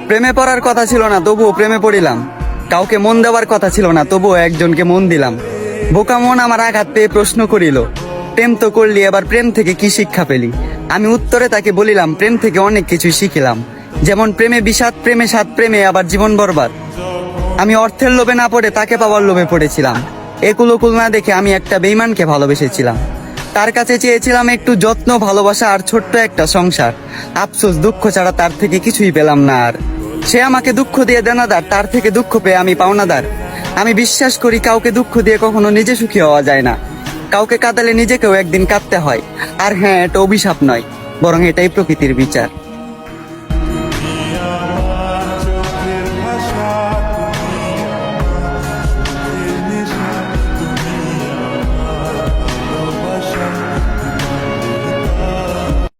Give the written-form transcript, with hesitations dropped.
প্রেমে পড়ার কথা ছিল না, তবুও প্রেমে পড়িলাম। কাউকে মন দেওয়ার কথা ছিল না, তবুও একজনকে মন দিলাম। বোকা মন আমার আঘাত পেয়ে প্রশ্ন করিল, প্রেম তো করলি, এবার প্রেম থেকে কি শিক্ষা পেলি? আমি উত্তরে তাকে বলিলাম, প্রেম থেকে অনেক কিছুই শিখিলাম। যেমন প্রেমে বিষাদ, প্রেমে স্বাদ, প্রেমে আবার জীবন বরবাদ। আমি অর্থের লোভে না পড়ে তাকে পাওয়ার লোভে পড়েছিলাম। একুল ওকুল না দেখে আমি একটা বেঈমানকে ভালোবেসেছিলাম। তার কাছে চেয়েছিলাম একটু যত্ন, ভালোবাসা আর ছোট্ট একটা সংসার। আফসোস, দুঃখ ছাড়া তার থেকে কিছুই পেলাম না আর। সে আমাকে দুঃখ দিয়ে দেনাদার, তার থেকে দুঃখ পেয়ে আমি পাওনাদার। আমি বিশ্বাস করি কাউকে দুঃখ দিয়ে কখনো নিজে সুখী হওয়া যায় না। কাউকে কাঁদালে নিজেকেও একদিন কাঁদতে হয়। আর হ্যাঁ, এটা অভিশাপ নয়, বরং এটাই প্রকৃতির বিচার।